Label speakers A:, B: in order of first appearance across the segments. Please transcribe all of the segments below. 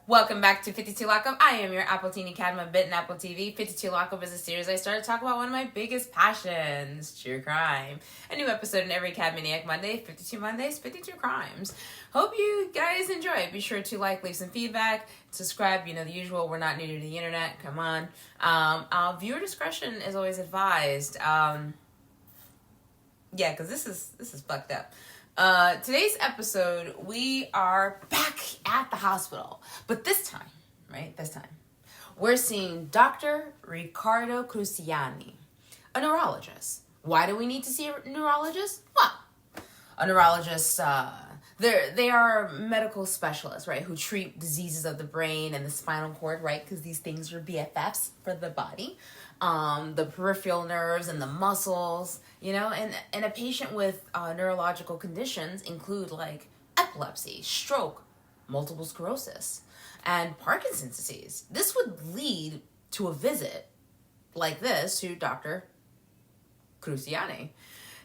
A: Welcome back to 52 Lockup. I am your Apple Teen Academy bit in Apple TV. 52 Lockup is a series I started to talk about one of my biggest passions, true crime. A new episode in every Academaniac Monday, 52 Mondays, 52 crimes. Hope you guys enjoy it. Be sure to leave some feedback, subscribe, the usual. We're not new to the internet. Come on. Viewer discretion is always advised. Because this is fucked up. Today's episode, we are back at the hospital. But this time, we're seeing Dr. Ricardo Cruciani, a neurologist. Why do we need to see a neurologist? Well, a neurologist, they are medical specialists, right, who treat diseases of the brain and the spinal cord, right, because these things are BFFs for the body. The peripheral nerves and the muscles, and a patient with neurological conditions include epilepsy, stroke, multiple sclerosis, and Parkinson's disease. This would lead to a visit like this to Dr. Cruciani.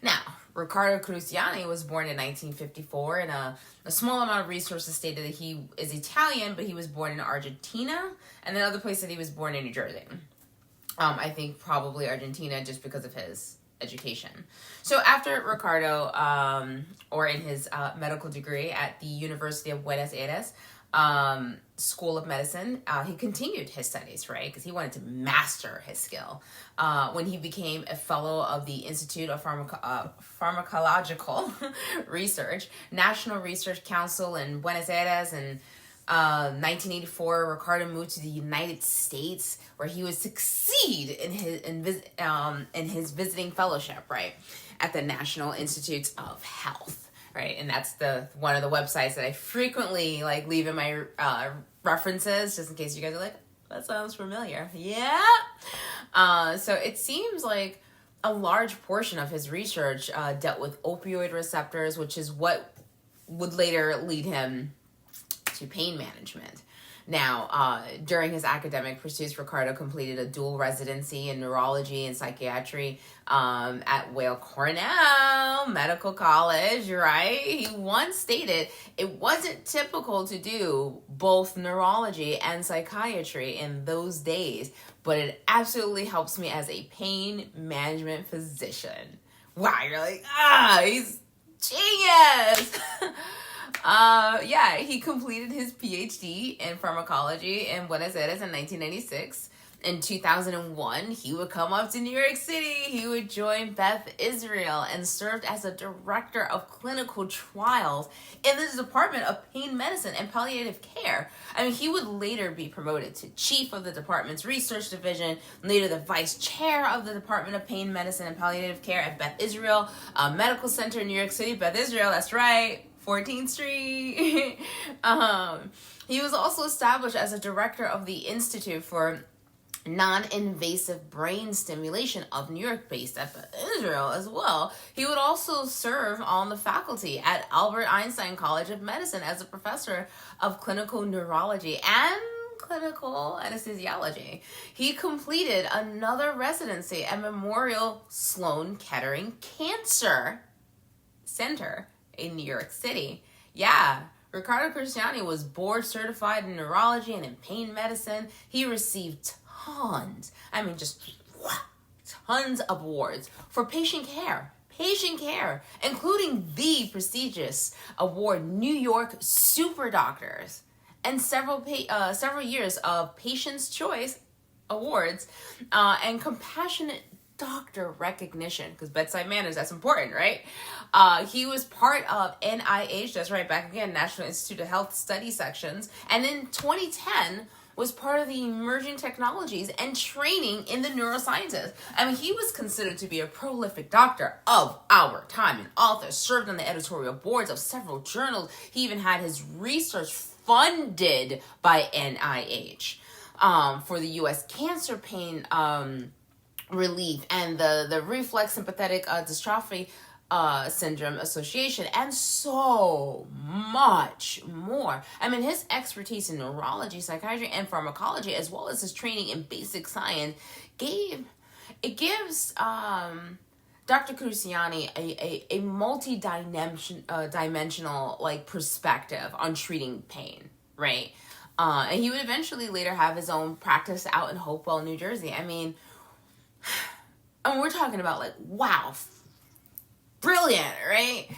A: Now, Ricardo Cruciani was born in 1954, and a small amount of resources stated that he is Italian, but he was born in Argentina, and another place that he was born in New Jersey. I think probably Argentina just because of his education. So after Ricardo, or in his medical degree at the University of Buenos Aires School of Medicine, he continued his studies, right? Because he wanted to master his skill. When he became a fellow of the Institute of Pharmacological Research, National Research Council in Buenos Aires, and 1984, Ricardo moved to the United States, where he would succeed in his visiting fellowship, right, at the National Institutes of Health, right, and that's one of the websites that I frequently leave in my references, just in case you guys are like, that sounds familiar. Yeah. So it seems like a large portion of his research dealt with opioid receptors, which is what would later lead him to pain management. Now, during his academic pursuits, Ricardo completed a dual residency in neurology and psychiatry at Weill Cornell Medical College, right? He once stated it wasn't typical to do both neurology and psychiatry in those days, but it absolutely helps me as a pain management physician. Wow, you're like, he's genius! He completed his PhD in pharmacology in Buenos Aires in 1996. In 2001, he would come up to New York City. He would join Beth Israel and served as a director of clinical trials in the Department of Pain Medicine and Palliative Care. He would later be promoted to chief of the department's research division, later the vice chair of the Department of Pain Medicine and Palliative Care at Beth Israel Medical Center in New York City. Beth Israel, that's right. 14th Street. He was also established as a director of the Institute for Non-Invasive Brain Stimulation of New York-based at Israel as well. He would also serve on the faculty at Albert Einstein College of Medicine as a professor of clinical neurology and clinical anesthesiology. He completed another residency at Memorial Sloan Kettering Cancer Center in New York City. Yeah, Ricardo Cruciani was board certified in neurology and in pain medicine. He received tons of awards for patient care, including the prestigious award New York Super Doctors and several years of Patient's Choice Awards and Compassionate Doctor recognition, because bedside manners, that's important, right? He was part of NIH, that's right, back again, National Institute of Health Study Sections, and in 2010 was part of the emerging technologies and training in the neurosciences. He was considered to be a prolific doctor of our time, an author, served on the editorial boards of several journals. He even had his research funded by NIH for the U.S. cancer pain relief and the reflex sympathetic dystrophy syndrome association, and so much more. His expertise in neurology, psychiatry, and pharmacology, as well as his training in basic science, gives Dr. Cruciani a multi-dimensional perspective on treating pain, right? And he would eventually later have his own practice out in Hopewell, New Jersey. I mean, we're talking about like, wow, brilliant, right?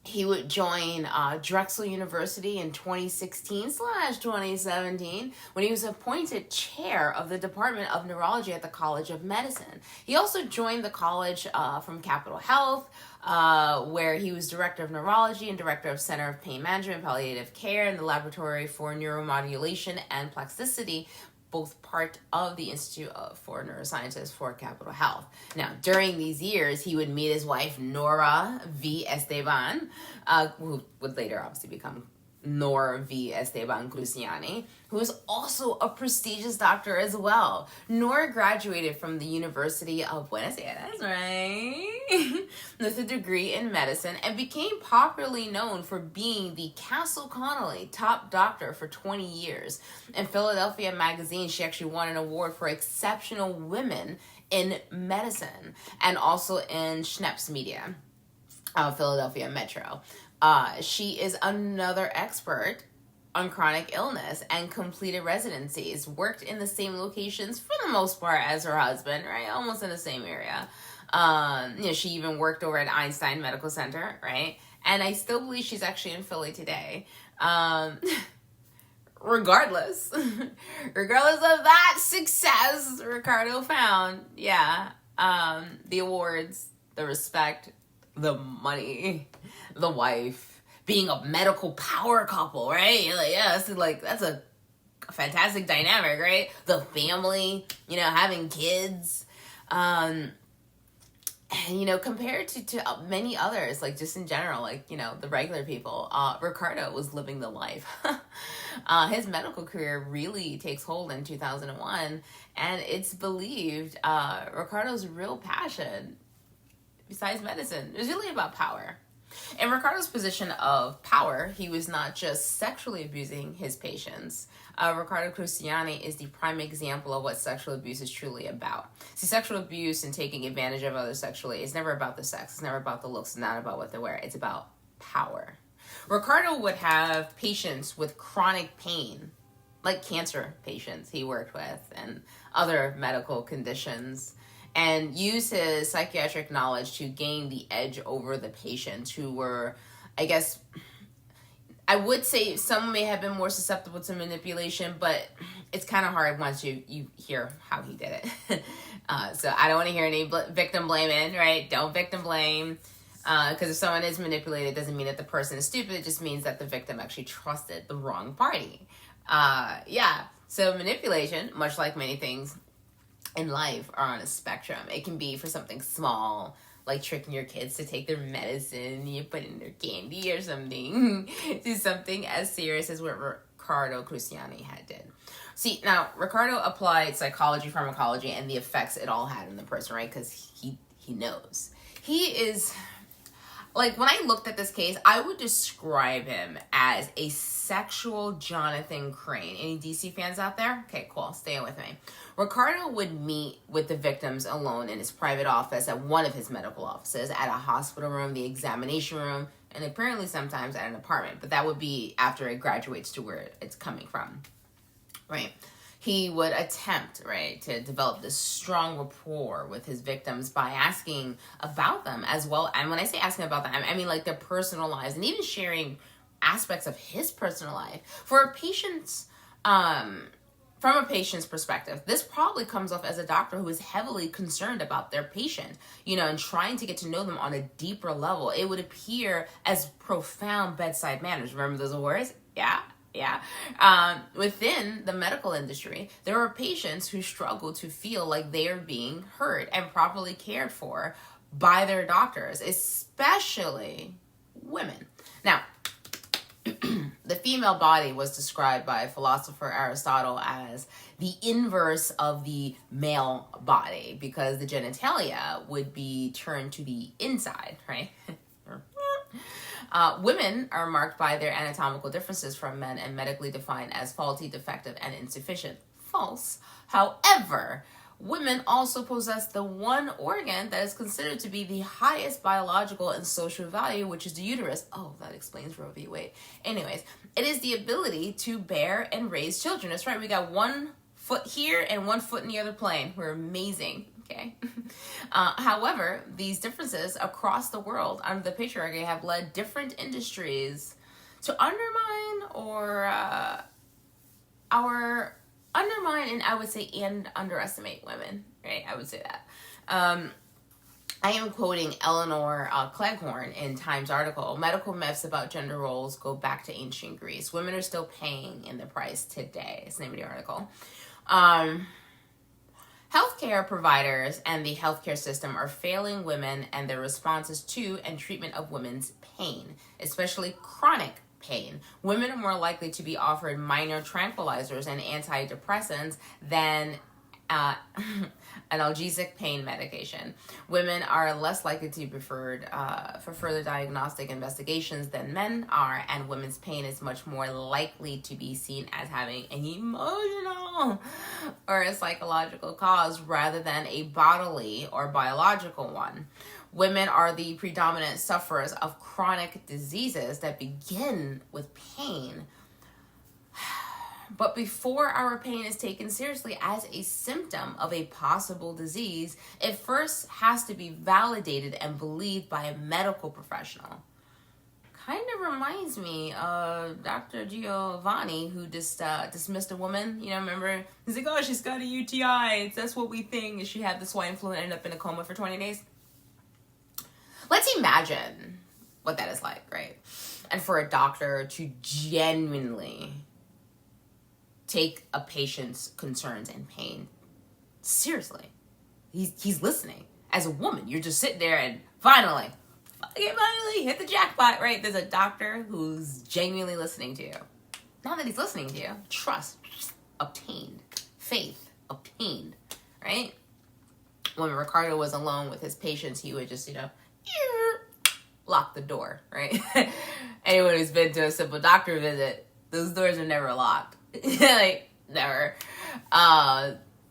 A: He would join Drexel University in 2016/2017 when he was appointed chair of the Department of Neurology at the College of Medicine. He also joined the college from Capitol Health, where he was director of neurology and director of Center of Pain Management and Palliative Care in the Laboratory for Neuromodulation and Plasticity, both part of the Institute for Neurosciences for Capitol Health. Now, during these years, he would meet his wife, Nora V. Esteban, who would later obviously become Nora V. Esteban Cruciani, who is also a prestigious doctor as well. Nora graduated from the University of Buenos Aires, right? With a degree in medicine and became popularly known for being the Castle Connolly top doctor for 20 years. In Philadelphia Magazine, she actually won an award for exceptional women in medicine, and also in Schnepp's Media, Philadelphia Metro. She is another expert on chronic illness and completed residencies, worked in the same locations for the most part as her husband, right? Almost in the same area. She even worked over at Einstein Medical Center, right? And I still believe she's actually in Philly today. Regardless of that success, Ricardo found, the awards, the respect, the money, the wife, being a medical power couple, right? That's a fantastic dynamic, right? The family, having kids, and compared to many others, like just in general, the regular people, Ricardo was living the life. His medical career really takes hold in 2001, and it's believed Ricardo's real passion, besides medicine, is really about power. In Ricardo's position of power, he was not just sexually abusing his patients. Ricardo Cruciani is the prime example of what sexual abuse is truly about. See, sexual abuse and taking advantage of others sexually is never about the sex. It's never about the looks. It's not about what they wear. It's about power. Ricardo would have patients with chronic pain, like cancer patients he worked with and other medical conditions, and use his psychiatric knowledge to gain the edge over the patients who were, I would say some may have been more susceptible to manipulation, but it's kind of hard once you hear how he did it. So I don't want to hear any victim blaming, right? Don't victim blame. Because if someone is manipulated, it doesn't mean that the person is stupid. It just means that the victim actually trusted the wrong party. So manipulation, much like many things in life, are on a spectrum. It can be for something small, like tricking your kids to take their medicine, you put in their candy or something, to something as serious as what Ricardo Cruciani did. See, now, Ricardo applied psychology, pharmacology, and the effects it all had on the person, right? Because he knows. He is, when I looked at this case, I would describe him as a sexual Jonathan Crane. Any DC fans out there? Okay, cool. Stay with me. Ricardo would meet with the victims alone in his private office at one of his medical offices, at a hospital room, the examination room, and apparently sometimes at an apartment. But that would be after it graduates to where it's coming from, right? He would attempt, right, to develop this strong rapport with his victims by asking about them as well. And when I say asking about them, I mean like their personal lives, and even sharing aspects of his personal life. For a patient's, from a patient's perspective, this probably comes off as a doctor who is heavily concerned about their patient, and trying to get to know them on a deeper level. It would appear as profound bedside manners. Remember those words? Yeah. Within the medical industry, there are patients who struggle to feel like they are being heard and properly cared for by their doctors, especially women. Now, the female body was described by philosopher Aristotle as the inverse of the male body, because the genitalia would be turned to the inside, right? Women are marked by their anatomical differences from men and medically defined as faulty, defective, and insufficient. False. However, Women also possess the one organ that is considered to be the highest biological and social value, which is the uterus. Oh, that explains Roe v. Wade. Anyways, it is the ability to bear and raise children. That's right, we got 1 foot here and 1 foot in the other plane. We're amazing, okay? However, these differences across the world under the patriarchy have led different industries to undermine and I would say and underestimate women, right? I would say that. I am quoting Eleanor Cleghorn in Times article. Medical myths about gender roles go back to ancient Greece. Women are still paying in the price today. It's the name of the article. Healthcare providers and the healthcare system are failing women and their responses to and treatment of women's pain, especially chronic pain. Women are more likely to be offered minor tranquilizers and antidepressants than analgesic pain medication. Women are less likely to be referred for further diagnostic investigations than men are, and women's pain is much more likely to be seen as having an emotional or a psychological cause rather than a bodily or biological one. Women are the predominant sufferers of chronic diseases that begin with pain. But before our pain is taken seriously as a symptom of a possible disease, it first has to be validated and believed by a medical professional. Kind of reminds me of Dr. Giovanni, who just dismissed a woman. You know, remember? He's like, oh, she's got a UTI. That's what we think. She had the swine flu and ended up in a coma for 20 days. Let's imagine what that is like, right? And for a doctor to genuinely take a patient's concerns and pain seriously. He's listening. As a woman, you're just sitting there and finally hit the jackpot, right? There's a doctor who's genuinely listening to you. Not that he's listening to you. Trust obtained. Faith obtained, right? When Ricardo was alone with his patients, he would just, lock the door, right? Anyone who's been to a simple doctor visit, those doors are never locked. Like, never.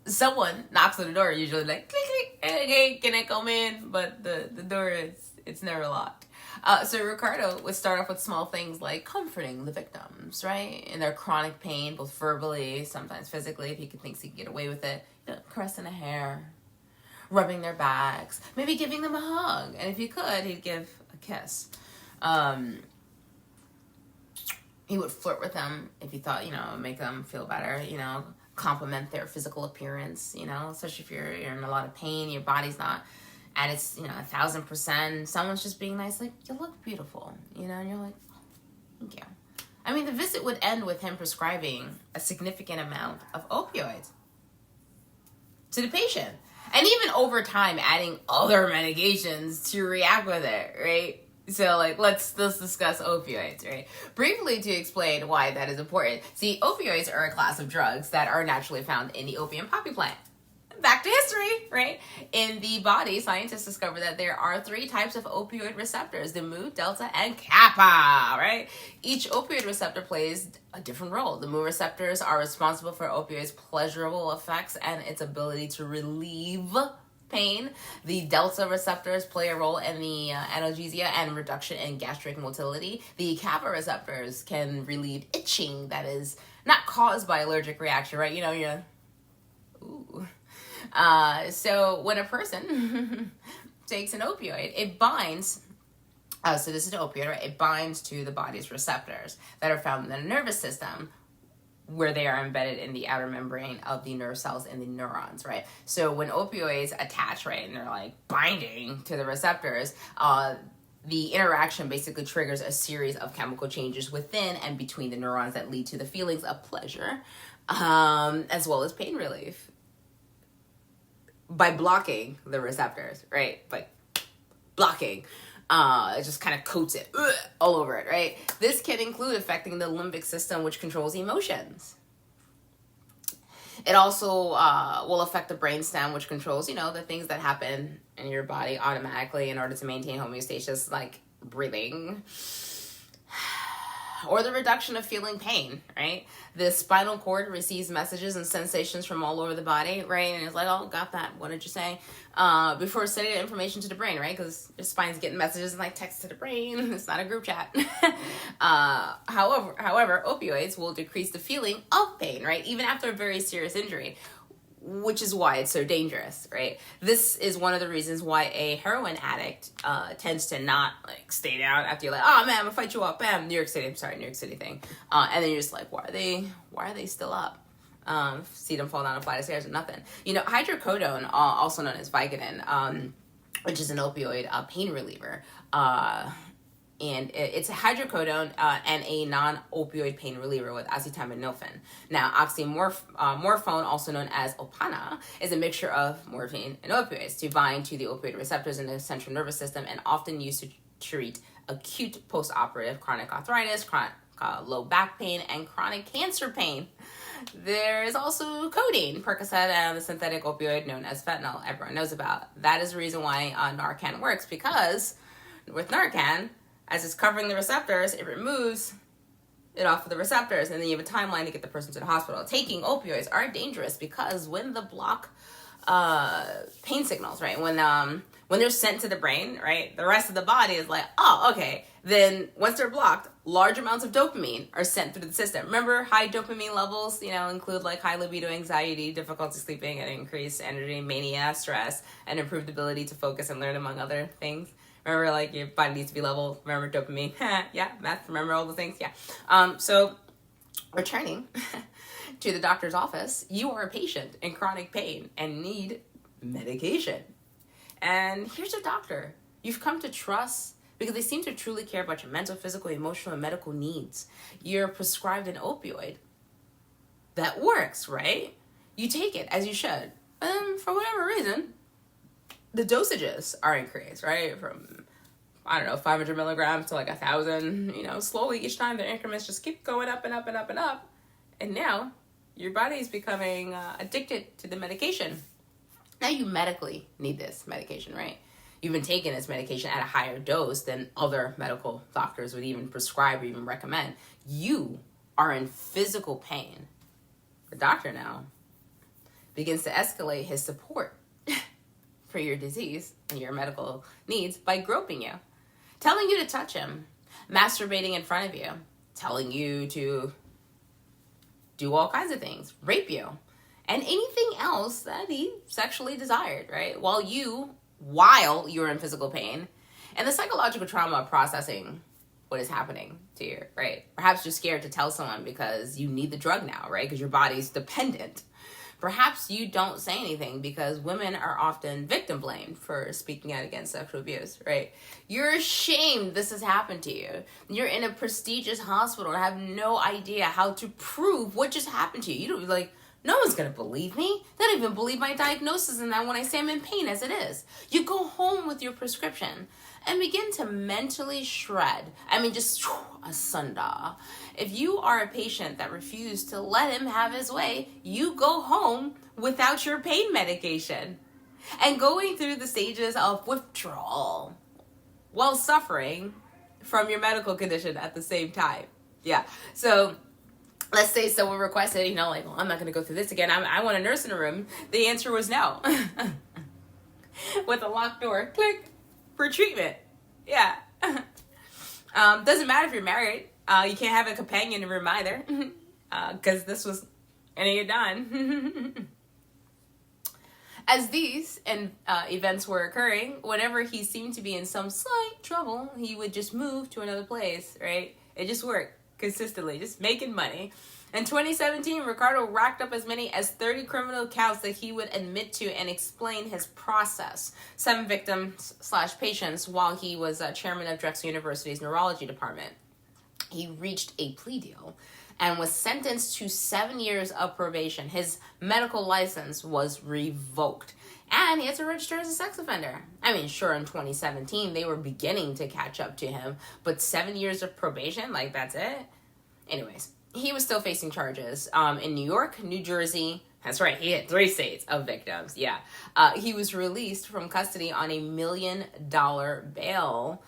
A: Someone knocks on the door, usually like, click, click, hey, can I come in? But the door it's never locked. So Ricardo would start off with small things like comforting the victims, right? In their chronic pain, both verbally, sometimes physically, if he thinks he can get away with it. Caressing the hair, rubbing their backs, maybe giving them a hug. And if he could, he'd give a kiss. He would flirt with them if he thought, make them feel better, compliment their physical appearance, especially if you're in a lot of pain, your body's not at its, 1,000%. Someone's just being nice, like, you look beautiful, and you're like, oh, thank you. I mean, the visit would end with him prescribing a significant amount of opioids to the patient. And even over time, adding other medications to react with it, right? So, let's discuss opioids, right? Briefly to explain why that is important. See, opioids are a class of drugs that are naturally found in the opium poppy plant. Back to history, right? In the body, scientists discovered that there are 3 types of opioid receptors, the mu, delta, and kappa, right? Each opioid receptor plays a different role. The mu receptors are responsible for opioids' pleasurable effects and its ability to relieve pain. The delta receptors play a role in the analgesia and reduction in gastric motility. The kappa receptors can relieve itching that is not caused by allergic reaction, right? Ooh. So when a person takes an opioid, it binds, so this is an opioid, right? It binds to the body's receptors that are found in the nervous system, where they are embedded in the outer membrane of the nerve cells and the neurons, right? So when opioids attach, right, and they're binding to the receptors, the interaction basically triggers a series of chemical changes within and between the neurons that lead to the feelings of pleasure, as well as pain relief. By blocking the receptors, right? Blocking. It just kind of coats it all over it, right? This can include affecting the limbic system, which controls emotions. It also will affect the brainstem, which controls, the things that happen in your body automatically in order to maintain homeostasis, like breathing. or the reduction of feeling pain, right? The spinal cord receives messages and sensations from all over the body, right? And it's like, oh, got that. What did you say? Before sending the information to the brain, right? Because your spine's getting messages and like text to the brain. It's not a group chat. However, opioids will decrease the feeling of pain, right? Even after a very serious injury, which is why it's so dangerous, right? This is one of the reasons why a heroin addict tends to not like stay down after you're like, oh man, I'm gonna fight you up, bam, New York City thing, and then you're just like, why are they still up? See them fall down a flight of stairs or nothing. You know, hydrocodone, also known as Vicodin, which is an opioid pain reliever, and it's a hydrocodone and a non-opioid pain reliever with acetaminophen. Now, oxymorphone, also known as Opana, is a mixture of morphine and opioids to bind to the opioid receptors in the central nervous system and often used to treat acute post-operative chronic arthritis, chronic low back pain, and chronic cancer pain. There is also codeine, Percocet, and the synthetic opioid known as fentanyl everyone knows about. That is the reason why Narcan works, because with Narcan, as it's covering the receptors, it removes it off of the receptors, and then you have a timeline to get the person to the hospital. Taking opioids are dangerous because when the block pain signals, right, when they're sent to the brain, right, the rest of the body is like, oh, okay. Then once they're blocked, large amounts of dopamine are sent through the system. Remember, high dopamine levels, include like high libido, anxiety, difficulty sleeping, and increased energy, mania, stress, and improved ability to focus and learn, among other things. Remember, like, your body needs to be level. Remember dopamine. Yeah, math. Remember all the things. Yeah. So, returning to the doctor's office, you are a patient in chronic pain and need medication. And here's your doctor you've come to trust because they seem to truly care about your mental, physical, emotional, and medical needs. You're prescribed an opioid that works, right? You take it as you should. And for whatever reason, the dosages are increased, right? From, 500 milligrams to like 1,000, slowly each time the increments just keep going up and up and up and up. And now your body is becoming addicted to the medication. Now you medically need this medication, right? You've been taking this medication at a higher dose than other medical doctors would even prescribe or even recommend. You are in physical pain. The doctor now begins to escalate his support for your disease and your medical needs by groping you, telling you to touch him, masturbating in front of you, telling you to do all kinds of things, rape you, and anything else that he sexually desired, right? While you're in physical pain, and the psychological trauma of processing what is happening to you, right? Perhaps you're scared to tell someone because you need the drug now, right? Because your body's dependent. Perhaps you don't say anything because women are often victim blamed for speaking out against sexual abuse, right? You're ashamed this has happened to you. You're in a prestigious hospital and have no idea how to prove what just happened to you. You don't like, no one's going to believe me. They don't even believe my diagnosis and that when I say I'm in pain as it is. You go home with your prescription and begin to mentally shred. Just asunder. If you are a patient that refused to let him have his way, you go home without your pain medication and going through the stages of withdrawal while suffering from your medical condition at the same time. Yeah. So let's say someone requested, well, I'm not going to go through this again. I want a nurse in the room. The answer was no. With a locked door, click, for treatment. Yeah. Doesn't matter if you're married. You can't have a companion in the room either. Because this was going to get done. As these events were occurring, whenever he seemed to be in some slight trouble, he would just move to another place, right? It just worked consistently, just making money. In 2017, Ricardo racked up as many as 30 criminal counts that he would admit to and explain his process. 7 victims/patients while he was chairman of Drexel University's neurology department. He reached a plea deal and was sentenced to 7 years of probation. His medical license was revoked. And he had to register as a sex offender. Sure, in 2017, they were beginning to catch up to him, but 7 years of probation, that's it? Anyways, he was still facing charges in New York, New Jersey. That's right, he had 3 states of victims, yeah. He was released from custody on $1 million bail.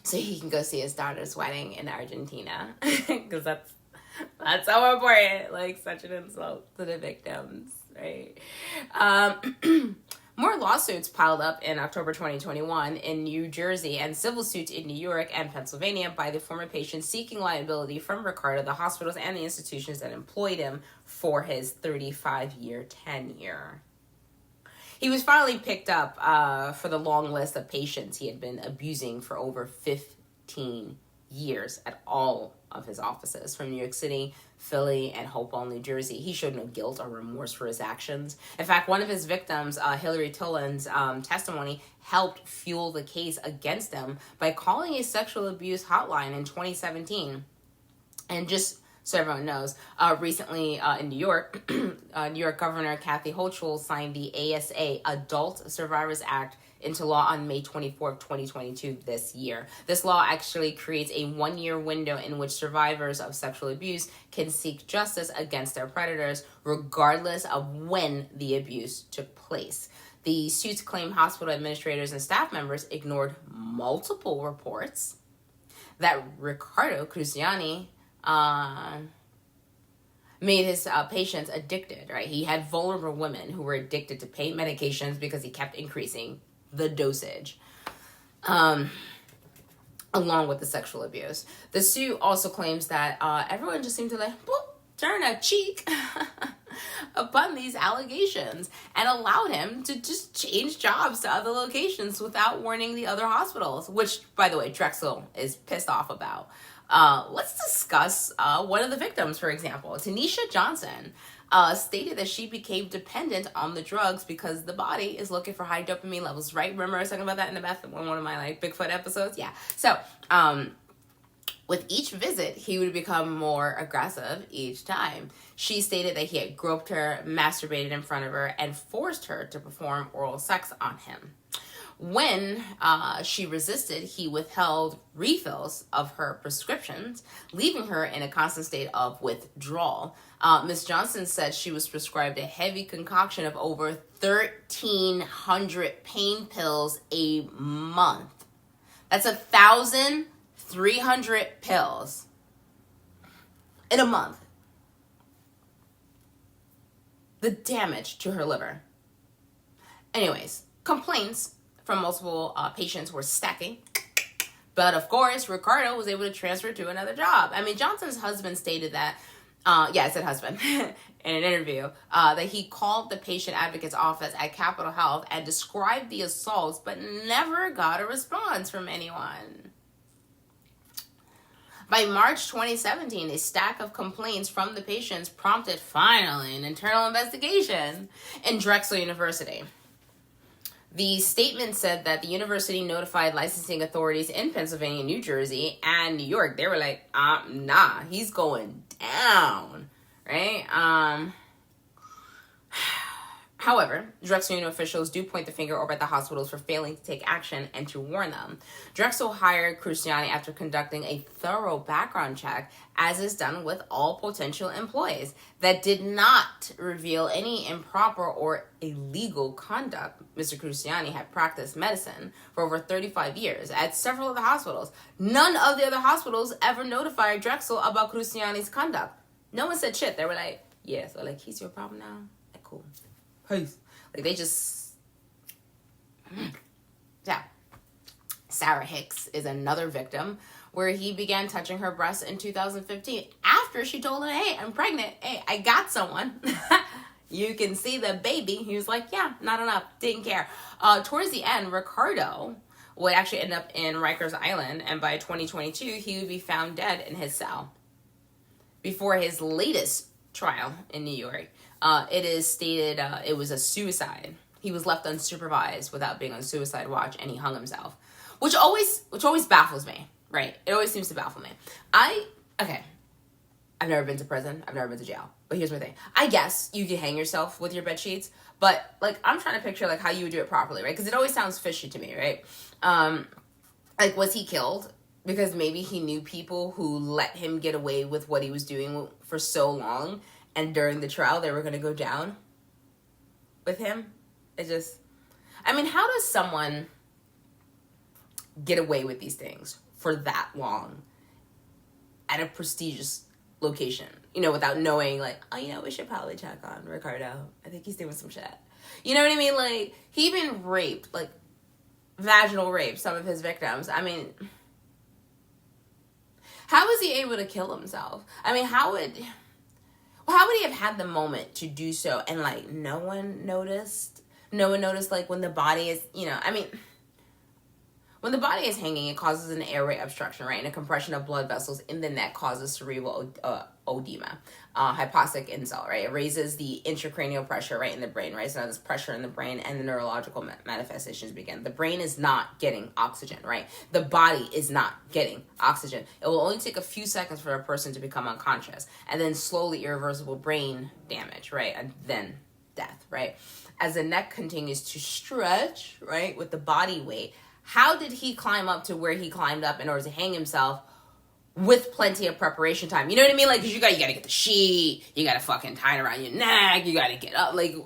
A: so he can go see his daughter's wedding in Argentina, because that's so important. Like, such an insult to the victims, right? More lawsuits piled up in October 2021 in New Jersey and civil suits in New York and Pennsylvania by the former patients seeking liability from Ricardo, the hospitals, and the institutions that employed him for his 35-year tenure. He was finally picked up for the long list of patients he had been abusing for over 15 years at all of his offices, from New York City, Philly, and Hopewell, New Jersey. He showed no guilt or remorse for his actions. In fact, one of his victims, Hillary Tilland's testimony, helped fuel the case against him by calling a sexual abuse hotline in 2017. And just so everyone knows, recently in New York, New York Governor Kathy Hochul signed the ASA, Adult Survivors Act, into law on May 24th, 2022 this year. This law actually creates a 1-year window in which survivors of sexual abuse can seek justice against their predators, regardless of when the abuse took place. The suits claim hospital administrators and staff members ignored multiple reports that Ricardo Cruciani made his patients addicted, right? He had vulnerable women who were addicted to pain medications because he kept increasing the dosage, along with the sexual abuse. The suit also claims that everyone just seemed to turn a cheek upon these allegations and allowed him to just change jobs to other locations without warning the other hospitals, which, by the way, Drexel is pissed off about. Let's discuss one of the victims, for example. Tanisha Johnson stated that she became dependent on the drugs because the body is looking for high dopamine levels, right? Remember I was talking about that in the bathroom in one of my Bigfoot episodes? Yeah. So, with each visit, he would become more aggressive each time. She stated that he had groped her, masturbated in front of her, and forced her to perform oral sex on him. When she resisted, he withheld refills of her prescriptions, leaving her in a constant state of withdrawal. Ms. Johnson said she was prescribed a heavy concoction of over 1,300 pain pills a month. That's 1,300 pills in a month. The damage to her liver. Anyways, complaints from multiple patients were stacking. But of course, Ricardo was able to transfer to another job. I mean, Johnson's husband stated that, I said husband, in an interview, that he called the patient advocate's office at Capitol Health and described the assaults, but never got a response from anyone. By March 2017, a stack of complaints from the patients prompted, finally, an internal investigation in Drexel University. The statement said that the university notified licensing authorities in Pennsylvania, New Jersey, and New York. They were like, nah, he's going down, right? However, Drexel Union officials do point the finger over at the hospitals for failing to take action and to warn them. Drexel hired Cruciani after conducting a thorough background check, as is done with all potential employees, that did not reveal any improper or illegal conduct. Mr. Cruciani had practiced medicine for over 35 years at several of the hospitals. None of the other hospitals ever notified Drexel about Cruciani's conduct. No one said shit. They were like, yeah, so like, he's your problem now? Like, cool. Peace. Like, they just... Yeah. Sarah Hicks is another victim where he began touching her breasts in 2015 after she told him, hey, I'm pregnant. Hey, I got someone. You can see the baby. He was like, yeah, not enough. Didn't care. Towards the end, Ricardo would actually end up in Rikers Island, and by 2022, he would be found dead in his cell. Before his latest trial in New York, it is stated it was a suicide. He was left unsupervised without being on suicide watch, and he hung himself, which always baffles me, right? It always seems to baffle me. I've never been to prison. I've never been to jail. But here's my thing. I guess you can hang yourself with your bed sheets, but like, I'm trying to picture like how you would do it properly, right? Because it always sounds fishy to me, right? Like, was he killed because maybe he knew people who let him get away with what he was doing for so long, and during the trial they were going to go down with him? How does someone get away with these things for that long at a prestigious location, without knowing, like, oh, we should probably check on Ricardo. I think he's doing some shit. You know what I mean? Like, he even raped, like, vaginal rape some of his victims. I mean, how was he able to kill himself? I mean, how would he have had the moment to do so and, like, no one noticed? No one noticed, like, when the body is, when the body is hanging, it causes an airway obstruction, right? And a compression of blood vessels in the neck causes cerebral edema, hypoxic insult, right? It raises the intracranial pressure, right, in the brain, right? So now there's pressure in the brain and the neurological manifestations begin. The brain is not getting oxygen, right? The body is not getting oxygen. It will only take a few seconds for a person to become unconscious, and then slowly irreversible brain damage, right? And then death, right? As the neck continues to stretch, right, with the body weight, how did he climb up to where he climbed up in order to hang himself with plenty of preparation time? You know what I mean? Like, cause you gotta get the sheet, you gotta fucking tie it around your neck, you gotta get up. Like,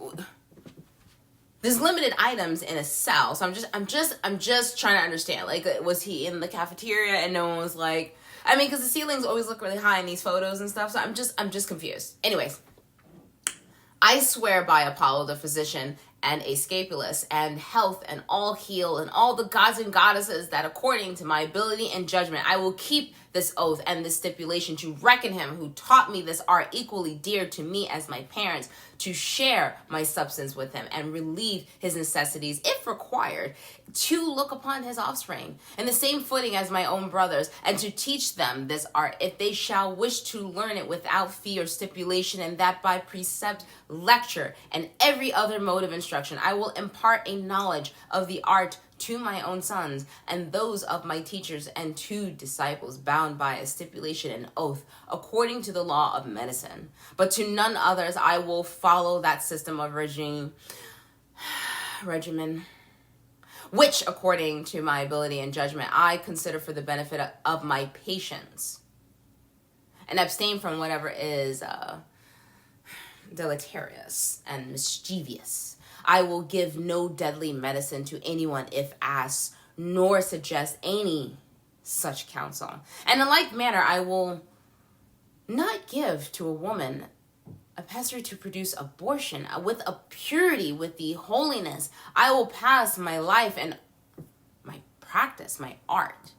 A: there's limited items in a cell, so I'm just trying to understand. Like, was he in the cafeteria and no one was like? I mean, because the ceilings always look really high in these photos and stuff. So I'm just confused. Anyways, I swear by Apollo the physician and Asclepius and health and all heal and all the gods and goddesses that according to my ability and judgment I will keep this oath and this stipulation to reckon him who taught me this art equally dear to me as my parents, to share my substance with him and relieve his necessities if required, to look upon his offspring in the same footing as my own brothers, and to teach them this art if they shall wish to learn it without fee or stipulation, and that by precept, lecture, and every other mode of instruction I will impart a knowledge of the art to my own sons and those of my teachers and two disciples, bound by a stipulation and oath according to the law of medicine. But to none others I will follow that system of regimen, which according to my ability and judgment I consider for the benefit of my patients, and abstain from whatever is deleterious and mischievous. I will give no deadly medicine to anyone if asked, nor suggest any such counsel. And in like manner, I will not give to a woman a pessary to produce abortion. With a purity, with the holiness, I will pass my life and my practice, my art.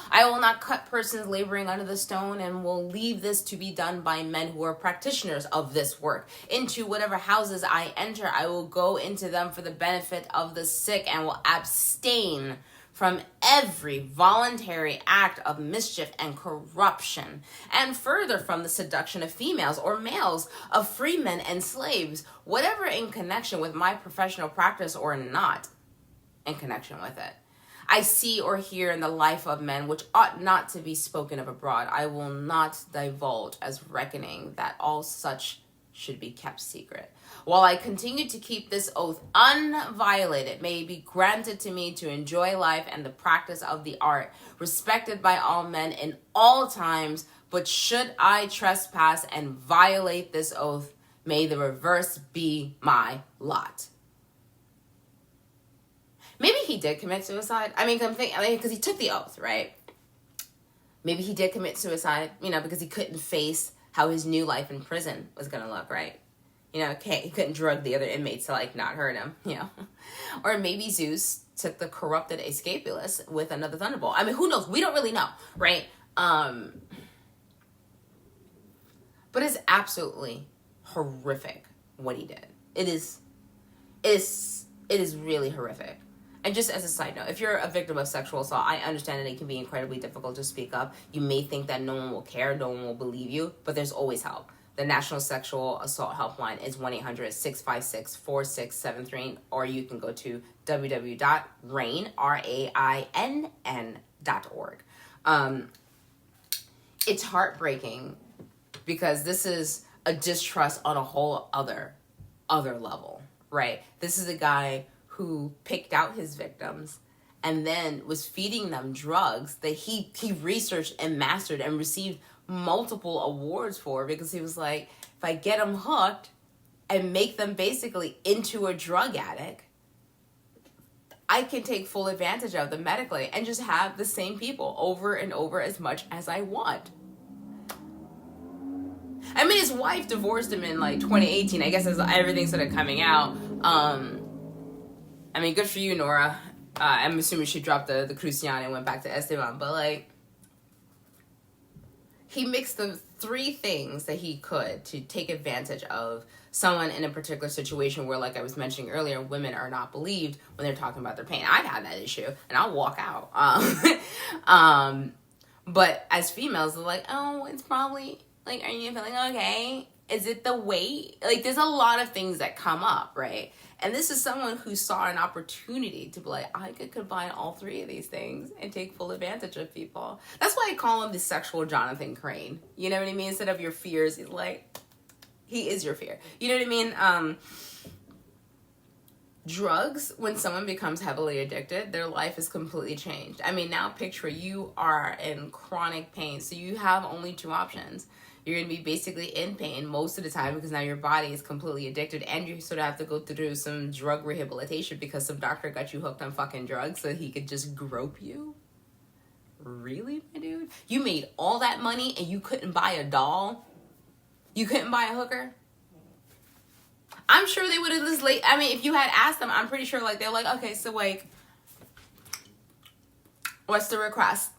A: I will not cut persons laboring under the stone, and will leave this to be done by men who are practitioners of this work. Into whatever houses I enter, I will go into them for the benefit of the sick, and will abstain from every voluntary act of mischief and corruption, and further from the seduction of females or males, of freemen and slaves, whatever in connection with my professional practice or not in connection with it I see or hear in the life of men, which ought not to be spoken of abroad, I will not divulge, as reckoning that all such should be kept secret. While I continue to keep this oath unviolated, may it be granted to me to enjoy life and the practice of the art, respected by all men in all times. But should I trespass and violate this oath, may the reverse be my lot. Maybe he did commit suicide. I mean, because he took the oath, right? Maybe he did commit suicide, because he couldn't face how his new life in prison was going to look, right? He couldn't drug the other inmates to, not hurt him, Or maybe Zeus took the corrupted Asclepius with another thunderbolt. I mean, who knows? We don't really know, right? But it's absolutely horrific what he did. It is really horrific. And just as a side note, if you're a victim of sexual assault, I understand that it can be incredibly difficult to speak up. You may think that no one will care, no one will believe you, but there's always help. The National Sexual Assault Helpline is 1-800-656-4673, or you can go to www.rainn.org. It's heartbreaking because this is a distrust on a whole other level, right? This is a guy who picked out his victims and then was feeding them drugs that he researched and mastered and received multiple awards for, because he was like, if I get them hooked and make them basically into a drug addict, I can take full advantage of them medically and just have the same people over and over as much as I want. I mean, his wife divorced him in like 2018. I guess as everything started coming out. I mean, good for you, Nora. I'm assuming she dropped the Cruciani and went back to Esteban. But like, he mixed the three things that he could to take advantage of someone in a particular situation where, like I was mentioning earlier, women are not believed when they're talking about their pain. I've had that issue, and I'll walk out. But as females, they're like, oh, it's probably, like, are you feeling okay? Is it the weight? Like, there's a lot of things that come up, right? And this is someone who saw an opportunity to be like, I could combine all three of these things and take full advantage of people. That's why I call him the sexual Jonathan Crane. You know what I mean? Instead of your fears, he's like, he is your fear. You know what I mean? Drugs, when someone becomes heavily addicted, their life is completely changed. I mean, now picture you are in chronic pain, so you have only two options. You're going to be basically in pain most of the time because now your body is completely addicted, and you sort of have to go through some drug rehabilitation because some doctor got you hooked on fucking drugs so he could just grope you. Really, my dude? You made all that money and you couldn't buy a doll? You couldn't buy a hooker? I'm sure they would have just I mean, if you had asked them, I'm pretty sure like they're like, okay, so like, what's the request?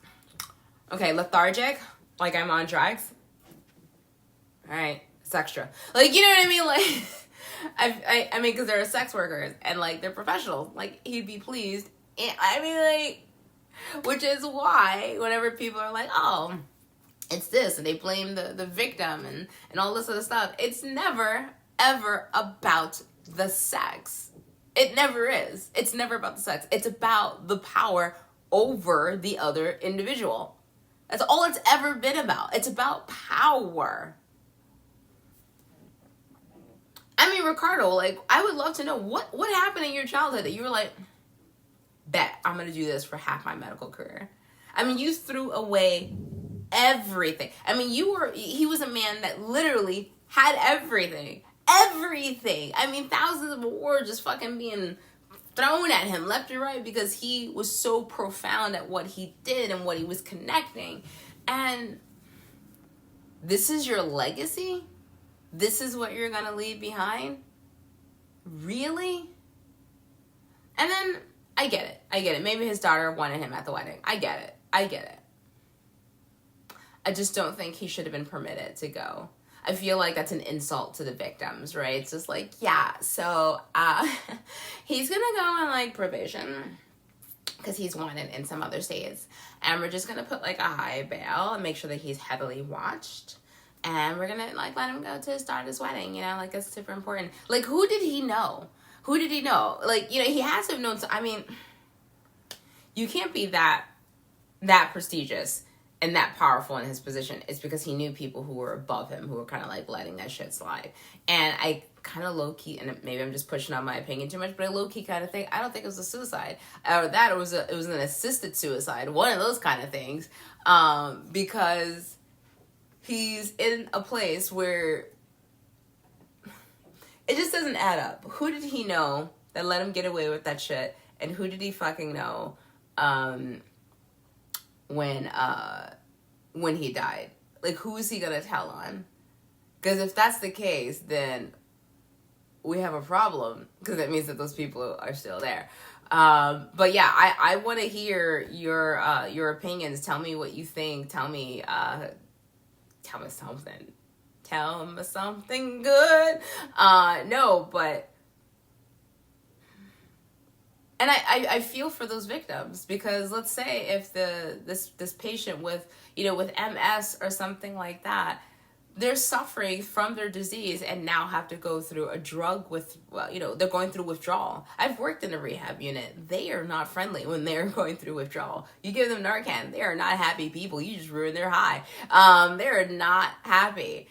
A: Okay, lethargic, like I'm on drugs. All right, it's extra. Like, you know what I mean? Like, I mean, because they're sex workers and like they're professionals. Like, he'd be pleased. And I mean, like, which is why whenever people are like, oh, it's this, and they blame the victim and all this other stuff, it's never ever about the sex. It never is. It's never about the sex. It's about the power over the other individual. That's all it's ever been about. It's about power. I mean, Ricardo, like, I would love to know what happened in your childhood that you were like, bet I'm going to do this for half my medical career. I mean, you threw away everything. I mean, he was a man that literally had everything. Everything. I mean, thousands of awards just fucking being thrown at him left and right because he was so profound at what he did and what he was connecting. And this is your legacy? This is what you're going to leave behind? Really? And then, I get it. Maybe his daughter wanted him at the wedding. I get it. I just don't think he should have been permitted to go. I feel like that's an insult to the victims, right? It's just like, yeah, so he's going to go on, like, probation because he's wanted in some other states. And we're just going to put, like, a high bail and make sure that he's heavily watched. And we're going to, like, let him go to his daughter's wedding, you know? Like, it's super important. Like, who did he know? Like, you know, he has to have known. I mean, you can't be that prestigious and that powerful in his position. It's because he knew people who were above him who were kind of like letting that shit slide. And I kind of low-key, and maybe I'm just pushing on my opinion too much, but I low-key kind of think, I don't think it was a suicide. Or that it was an assisted suicide. One of those kind of things. Because he's in a place where it just doesn't add up. Who did he know that let him get away with that shit? And who did he fucking know when he died? Like, who is he gonna tell on? Because if that's the case, then we have a problem, because that means that those people are still there. But yeah, I want to hear your opinions. Tell me what you think. Tell me something. Tell me something good. No, but. And I feel for those victims, because let's say if this patient with MS or something like that, they're suffering from their disease and now have to go through a drug they're going through withdrawal. I've worked in a rehab unit. They are not friendly when they're going through withdrawal. You give them Narcan, they are not happy people. You just ruin their high. They're not happy.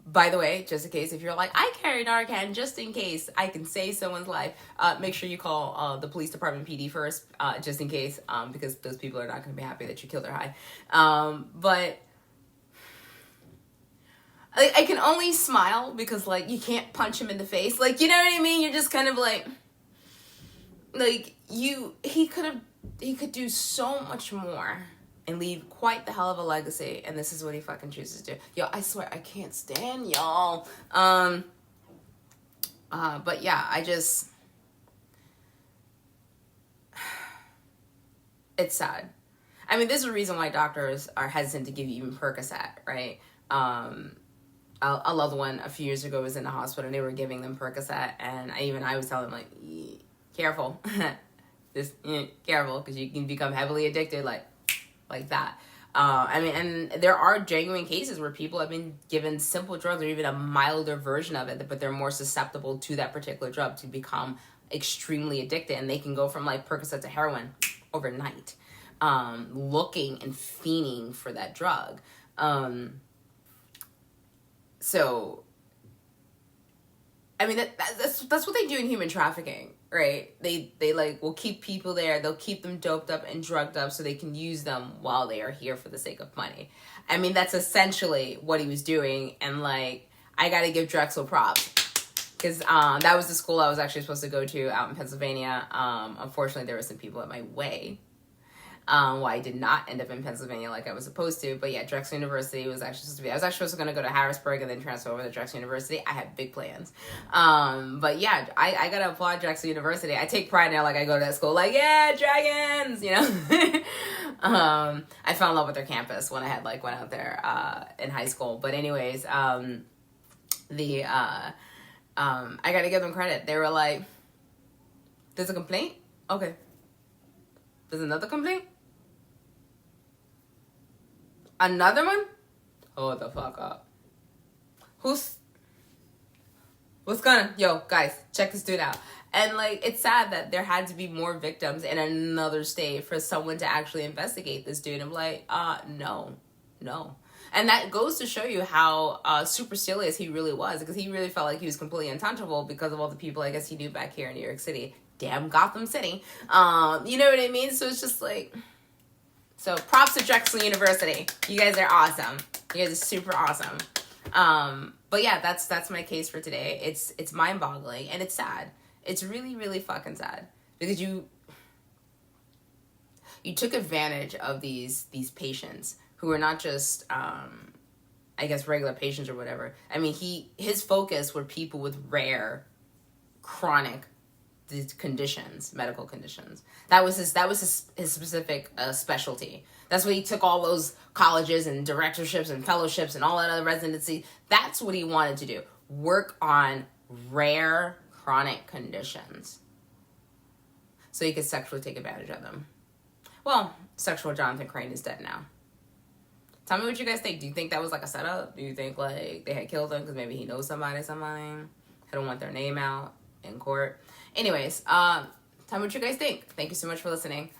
A: By the way, just in case, if you're like, I carry Narcan just in case I can save someone's life, make sure you call the police department PD first, just in case, because those people are not going to be happy that you killed their high. But I can only smile because, like, you can't punch him in the face. Like, you know what I mean? You're just kind of like he could do so much more and leave quite the hell of a legacy, and this is what he fucking chooses to do. Yo, I swear, I can't stand y'all. But yeah, it's sad. I mean, there's a reason why doctors are hesitant to give you even Percocet, right? A loved one a few years ago was in the hospital and they were giving them Percocet, and I was telling them, like, careful, careful, because you can become heavily addicted, like that. I mean, and there are genuine cases where people have been given simple drugs or even a milder version of it, but they're more susceptible to that particular drug to become extremely addicted, and they can go from, like, Percocet to heroin overnight, looking and fiending for that drug. So, I mean, that's what they do in human trafficking, right? They like will keep people there. They'll keep them doped up and drugged up so they can use them while they are here for the sake of money. I mean, that's essentially what he was doing. And, like, I got to give Drexel props, because that was the school I was actually supposed to go to out in Pennsylvania. Unfortunately, there were some people in my way. Why I did not end up in Pennsylvania like I was supposed to. But yeah, Drexel University was actually supposed to be. I was actually supposed to go to Harrisburg and then transfer over to Drexel University. I had big plans. But yeah, I gotta applaud Drexel University. I take pride now, like, I go to that school, like, yeah, dragons, you know. I fell in love with their campus when I had, like, went out there in high school. But anyways, I gotta give them credit. They were like, there's a complaint? Okay. There's another complaint? Another one? Hold the fuck up. What's gonna... Yo, guys, check this dude out. And, like, it's sad that there had to be more victims in another state for someone to actually investigate this dude. I'm like, no. And that goes to show you how supercilious he really was, because he really felt like he was completely untouchable because of all the people, I guess, he knew back here in New York City. Damn Gotham City. You know what I mean? So it's just like... So props to Drexel University. You guys are awesome. You guys are super awesome. But yeah, that's my case for today. It's mind-boggling, and it's sad. It's really, really fucking sad. Because you took advantage of these patients who are not just, I guess, regular patients or whatever. I mean, his focus were people with rare, chronic conditions, medical conditions. That was his specific specialty. That's what he took all those colleges and directorships and fellowships and all that other residency. That's what he wanted to do. Work on rare chronic conditions so he could sexually take advantage of them. Well, sexual Jonathan Crane is dead now. Tell me what you guys think. Do you think that was like a setup? Do you think, like, they had killed him because maybe he knows somebody? I don't want their name out in court. Anyways, tell me what you guys think. Thank you so much for listening.